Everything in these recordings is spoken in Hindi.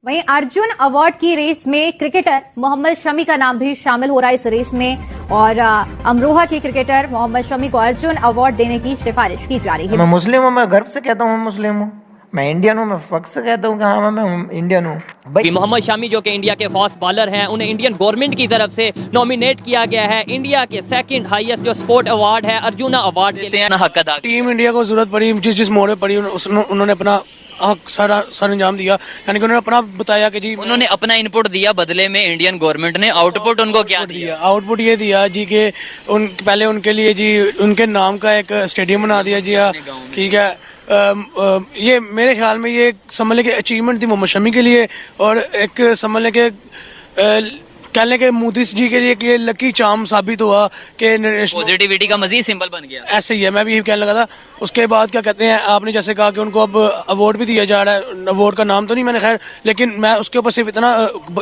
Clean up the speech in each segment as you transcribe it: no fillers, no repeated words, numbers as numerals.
वहीं अर्जुन अवार्ड की रेस में क्रिकेटर मोहम्मद शमी का नाम भी शामिल हो रहा है इस रेस में और अमरोहा के क्रिकेटर मोहम्मद शमी को अर्जुन अवार्ड देने की सिफारिश की जा रही है। मैं मुस्लिम हूँ, मैं गर्व से कहता हूँ मैं मुस्लिम हूँ, मैं इंडियन हूँ, मैं फख्र से कहता हूँ कि हाँ मैं इंडियन हूँ भाई। मोहम्मद शमी जो कि इंडिया के फास्ट बॉलर हैं, उन्हें इंडियन गवर्नमेंट की तरफ से नॉमिनेट किया गया है इंडिया के सेकंड हाईएस्ट जो स्पोर्ट अवार्ड है अर्जुना अवार्ड के लिए हक अदा। टीम इंडिया को जरूरत पड़ी, जिस मोड़ पे पड़ी उन्होंने अपना हक सारा अंजाम दिया, यानी कि उन्होंने अपना बताया कि जी उन्होंने अपना इनपुट दिया, बदले में इंडियन गवर्नमेंट ने आउटपुट उनको क्या दिया? आउटपुट ये दिया जी कि पहले उनके लिए जी उनके नाम का एक स्टेडियम बना दिया जी। ठीक है, ये मेरे ख्याल में ये समझ लें कि अचीवमेंट थी मोहम्मद शमी के लिए और एक समझ लें कि कह लें कि मोदी जी के लिए कि लकी चार्म साबित हुआ कि पॉजिटिविटी का मजीद सिंबल बन गया। ऐसे ही है, मैं भी यही कहने लगा था। उसके बाद क्या कहते हैं, आपने जैसे कहा कि उनको अब अवार्ड भी दिया जा रहा है, अवार्ड का नाम तो नहीं मैंने खैर, लेकिन मैं उसके ऊपर सिर्फ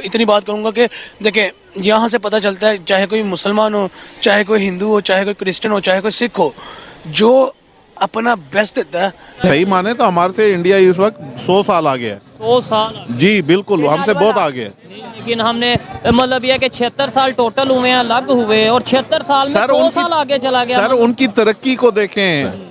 इतनी बात करूंगा कि देखें यहाँ से पता चलता है चाहे कोई मुसलमान हो, चाहे कोई हिंदू हो, चाहे कोई क्रिश्चियन हो, चाहे कोई सिख हो, जो अपना बेस्ट देता है। सही माने तो हमारे से इंडिया इस वक्त 100 साल आगे है। 100 साल जी बिल्कुल, हमसे बहुत आगे है। लेकिन हमने मतलब यह कि 76 साल टोटल हुए हैं, अलग हुए, और 76 साल में 100 साल आगे चला गया। सर उनकी तरक्की को देखें,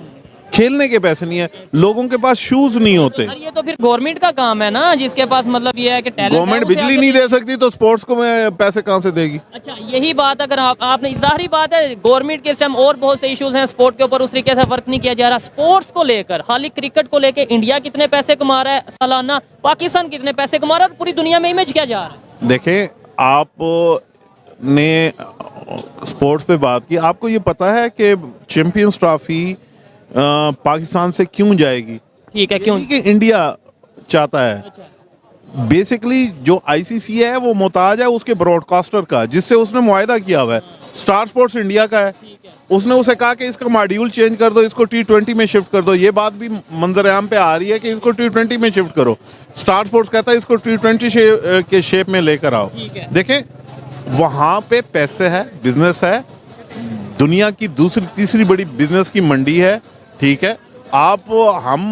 खेलने के पैसे नहीं है, लोगों के पास शूज नहीं होते। सर ये तो फिर गवर्नमेंट का काम है ना, जिसके पास मतलब ये है कि गवर्नमेंट बिजली नहीं दे सकती तो स्पोर्ट्स को पैसे कहाँ से देगी? अच्छा यही बात, अगर आपने जाहिर बात है गवर्नमेंट के टाइम और बहुत से इश्यूज हैं स्पोर्ट के ऊपर, उस तरीके से वर्क नहीं किया जा रहा। स्पोर्ट्स को लेकर, खाली क्रिकेट को लेकर इंडिया कितने पैसे कमा रहा है सालाना, पाकिस्तान कितने पैसे कमा रहा है, और पूरी दुनिया में इमेज किया जा रहा है। देखें, आपने स्पोर्ट्स पे बात की, आपको ये पता है कि चैंपियंस ट्रॉफी पाकिस्तान से क्यों जाएगी? ठीक है, क्यों? कि इंडिया चाहता है। बेसिकली जो आईसीसी है वो मोहताज है उसके ब्रॉडकास्टर का, जिससे उसने मुआहदा किया हुआ है। स्टार स्पोर्ट्स इंडिया का है, उसने उसे कहा कि इसका मॉड्यूल चेंज कर दो, इसको T20 में शिफ्ट कर दो। ये बात भी मंजर-ए-आम पे आ रही है कि इसको T20 में शिफ्ट करो। स्टार स्पोर्ट्स कहता है इसको T20 के शेप में लेकर आओ। देखें, वहाँ पे पैसे है, बिजनेस है, दुनिया की दूसरी तीसरी बड़ी बिजनेस की मंडी है। ठीक है, आप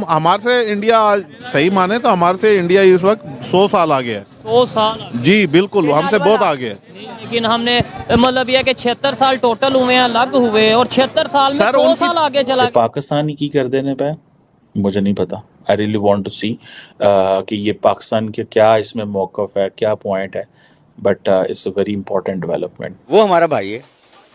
हमारे से इंडिया, सही माने तो हमारे से इंडिया इस वक्त 100 साल आगे है। 100 साल? जी बिल्कुल, हमसे बहुत आगे है। लेकिन हमने मतलब यह कि 76 साल टोटल हुए हैं, अलग हुए, और 76 साल में 100 साल आगे चला गया। पाकिस्तान की कर देने पे मुझे नहीं पता। आई रियली वांट टू सी कि ये पाकिस्तान के क्या इसमें मौक़िफ़ है, क्या पॉइंट है, but it's a very important development. वो हमारा भाई है,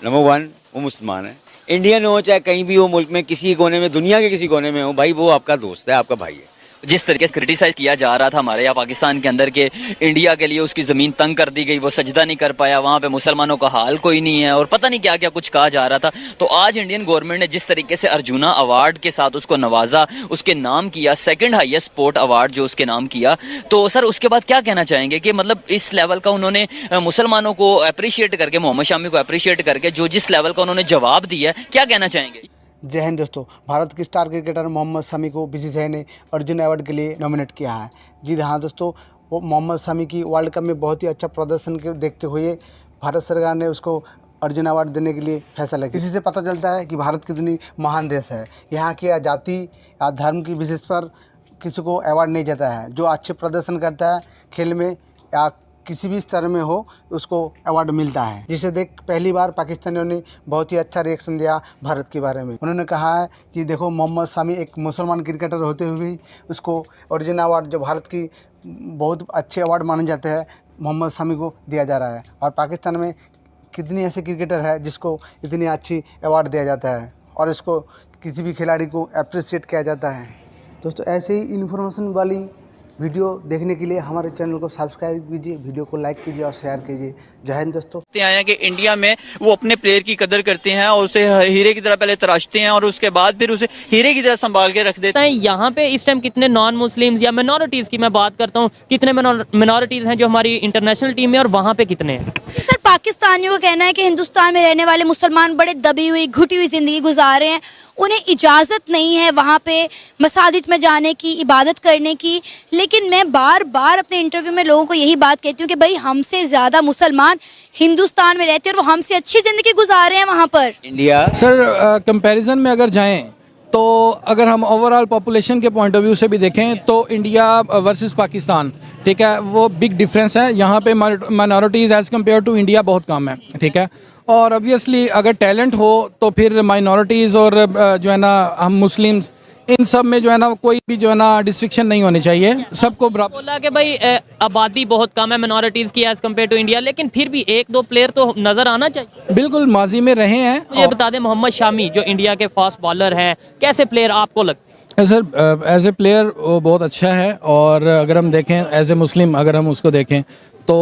नंबर 1, वो मुसलमान है, इंडियन हो चाहे कहीं भी हो मुल्क में, किसी कोने में, दुनिया के किसी कोने में हो, भाई वो आपका दोस्त है, आपका भाई है। जिस तरीके से क्रिटिसाइज किया जा रहा था हमारे यहाँ पाकिस्तान के अंदर के इंडिया के लिए उसकी ज़मीन तंग कर दी गई, वो सजदा नहीं कर पाया, वहाँ पे मुसलमानों का हाल कोई नहीं है, और पता नहीं क्या क्या कुछ कहा जा रहा था। तो आज इंडियन गवर्नमेंट ने जिस तरीके से अर्जुना अवार्ड के साथ उसको नवाजा, उसके नाम किया, सेकंड हाईएस्ट स्पोर्ट अवार्ड जो उसके नाम किया, तो सर उसके बाद क्या कहना चाहेंगे कि मतलब इस लेवल का उन्होंने मुसलमानों को अप्रिशिएट करके, मोहम्मद शमी को अप्रिशिएट करके जो जिस लेवल का उन्होंने जवाब दिया है, क्या कहना चाहेंगे? जय हिंद दोस्तों, भारत के स्टार क्रिकेटर मोहम्मद शमी को बीसीसीआई ने अर्जुन अवार्ड के लिए नॉमिनेट किया है। जी हाँ दोस्तों, वो मोहम्मद शमी की वर्ल्ड कप में बहुत ही अच्छा प्रदर्शन के देखते हुए भारत सरकार ने उसको अर्जुन अवार्ड देने के लिए फैसला किया। इसी से पता चलता है कि भारत कितनी महान देश है। यहाँ की जाति या धर्म की बेसिस पर किसी को अवार्ड नहीं देता है। जो अच्छे प्रदर्शन करता है खेल में या किसी भी स्तर में हो, उसको अवार्ड मिलता है। जिसे देख पहली बार पाकिस्तानियों ने बहुत ही अच्छा रिएक्शन दिया भारत के बारे में। उन्होंने कहा है कि देखो, मोहम्मद शमी एक मुसलमान क्रिकेटर होते हुए भी उसको अर्जुन अवार्ड, जो भारत की बहुत अच्छे अवार्ड माने जाते हैं, मोहम्मद शमी को दिया जा रहा है। और पाकिस्तान में कितनी ऐसे क्रिकेटर है जिसको इतनी अच्छी अवार्ड दिया जाता है और इसको किसी भी खिलाड़ी को अप्रिशिएट किया जाता है। दोस्तों, ऐसे ही इन्फॉर्मेशन वाली वीडियो देखने के लिए हमारे चैनल को सब्सक्राइब कीजिए, वीडियो को लाइक कीजिए और शेयर कीजिए। जय हिंद दोस्तों। आए हैं कि इंडिया में वो अपने प्लेयर की कदर करते हैं और उसे हीरे की तरह पहले तराशते हैं और उसके बाद फिर उसे हीरे की तरह संभाल के रख देते हैं। यहाँ पे इस टाइम कितने नॉन मुस्लिम्स या मिनॉरिटीज की मैं बात करता हूँ, कितने मिनॉरिटीज हैं जो हमारी इंटरनेशनल टीम में, और वहाँ पे कितने हैं? सर, पाकिस्तानियों का कहना है कि हिंदुस्तान में रहने वाले मुसलमान बड़े दबी हुई, घुटी हुई जिंदगी गुजार रहे हैं। उन्हें इजाज़त नहीं है वहाँ पे मसाजिद में जाने की, इबादत करने की। लेकिन मैं बार बार अपने इंटरव्यू में लोगों को यही बात कहती हूँ कि भाई हमसे ज़्यादा मुसलमान हिंदुस्तान में रहते हैं और वो हमसे अच्छी ज़िंदगी गुजार रहे हैं वहाँ पर। इंडिया सर कंपैरिजन में अगर जाएं तो अगर हम ओवरऑल पॉपुलेशन के पॉइंट ऑफ व्यू से भी देखें तो इंडिया वर्सेस पाकिस्तान, ठीक है, वो बिग डिफरेंस है। यहाँ पे minorities as compare to India बहुत कम है, ठीक है। और ऑब्वियसली अगर टैलेंट हो तो फिर माइनॉरिटीज़ और जो है ना हम मुस्लिम्स, इन सब में जो है ना कोई भी जो है ना डिस्ट्रिक्शन नहीं होनी चाहिए, सबको बराबर। बोला कि भाई आबादी बहुत कम है मिनॉरिटीज़ की एज़ कम्पेयर टू इंडिया, लेकिन फिर भी एक दो प्लेयर तो नज़र आना चाहिए। बिल्कुल माजी में रहे हैं। मुझे बता दें मोहम्मद शामी जो इंडिया के फास्ट बॉलर हैं, कैसे प्लेयर आपको लगते हैं? सर एज ए प्लेयर वो बहुत अच्छा है, और अगर हम देखें एज ए मुस्लिम अगर हम उसको देखें तो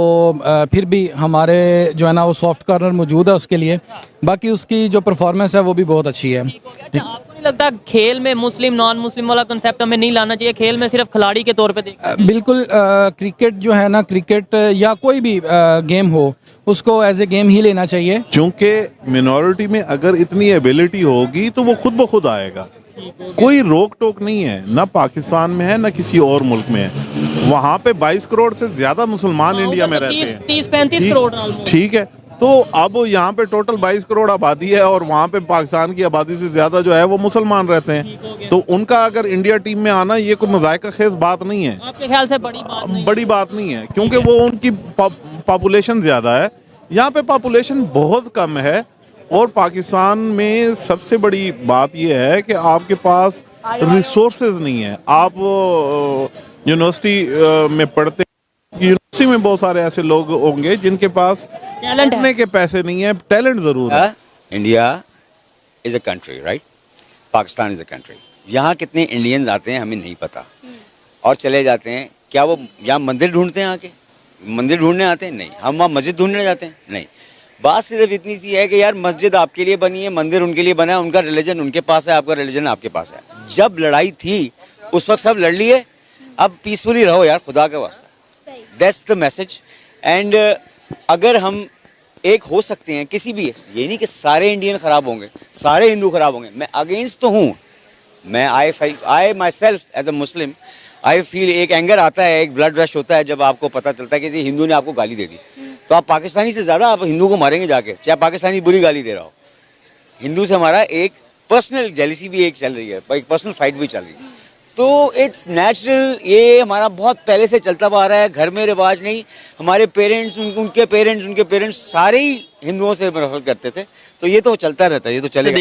फिर भी हमारे जो है ना वो सॉफ्ट कॉर्नर मौजूद है उसके लिए। बाकी उसकी जो परफॉर्मेंस है वो भी बहुत अच्छी है। अच्छा, आपको नहीं लगता खेल में मुस्लिम नॉन मुस्लिम वाला कंसेप्ट हमें नहीं लाना चाहिए, खेल में सिर्फ खिलाड़ी के तौर पे देखें? बिल्कुल, क्रिकेट जो है ना, क्रिकेट या कोई भी गेम हो उसको एज ए गेम ही लेना चाहिए। चूंकि मिनॉरिटी में अगर इतनी एबिलिटी होगी तो वो खुद ब खुद आएगा, कोई रोक टोक नहीं है, ना पाकिस्तान में है ना किसी और मुल्क में है। वहाँ पे 22 करोड़ से ज्यादा मुसलमान इंडिया में रहते हैं, 30-35 करोड़, ठीक है। तो अब यहाँ पे टोटल 22 करोड़ आबादी है और वहाँ पे पाकिस्तान की आबादी से ज्यादा जो है वो मुसलमान रहते हैं। तो उनका अगर इंडिया टीम में आना ये कोई मजाक खेज बात नहीं है, आपके ख्याल से बड़ी बात नहीं है, क्योंकि वो उनकी पॉपुलेशन ज्यादा है, यहाँ पे पॉपुलेशन बहुत कम है। और पाकिस्तान में सबसे बड़ी बात यह है कि आपके पास रिसोर्सेज नहीं है। आप यूनिवर्सिटी में पढ़ते, यूनिवर्सिटी में बहुत सारे ऐसे लोग होंगे जिनके पास पढ़ने के पैसे नहीं है, टैलेंट जरूर है। India is a country, right? Pakistan is a country. यहाँ कितने इंडियंस आते हैं हमें नहीं पता, और चले जाते हैं। क्या वो यहाँ मंदिर ढूंढते हैं? आके मंदिर ढूंढने आते हैं? नहीं। हम वहाँ मस्जिद ढूंढने जाते हैं? नहीं। बात सिर्फ इतनी सी है कि यार मस्जिद आपके लिए बनी है, मंदिर उनके लिए बना है, उनका रिलीजन उनके पास है, आपका रिलीजन आपके पास है। जब लड़ाई थी उस वक्त सब लड़ लिए, अब पीसफुली रहो यार, खुदा का वास्ता। That's the message. एंड अगर हम एक हो सकते हैं किसी भी, ये नहीं कि सारे इंडियन खराब होंगे, सारे हिंदू खराब होंगे, मैं अगेंस्ट तो हूँ। मैं I myself as a Muslim I feel एक एंगर आता है, एक ब्लड रश होता है जब आपको पता चलता है कि हिंदू ने आपको गाली दे दी। तो आप पाकिस्तानी से ज़्यादा आप हिंदू को मारेंगे जाके, चाहे पाकिस्तानी बुरी गाली दे रहा हो। हिंदू से हमारा एक पर्सनल जेलिसी भी एक चल रही है, एक पर्सनल फाइट भी चल रही है। तो इट्स नेचुरल, ये हमारा बहुत पहले से चलता आ रहा है, घर में रिवाज नहीं। हमारे पेरेंट्स, उनके पेरेंट्स सारे ही हिंदुओं से नफरत करते थे, तो ये तो चलता रहता है, ये तो चलेगा।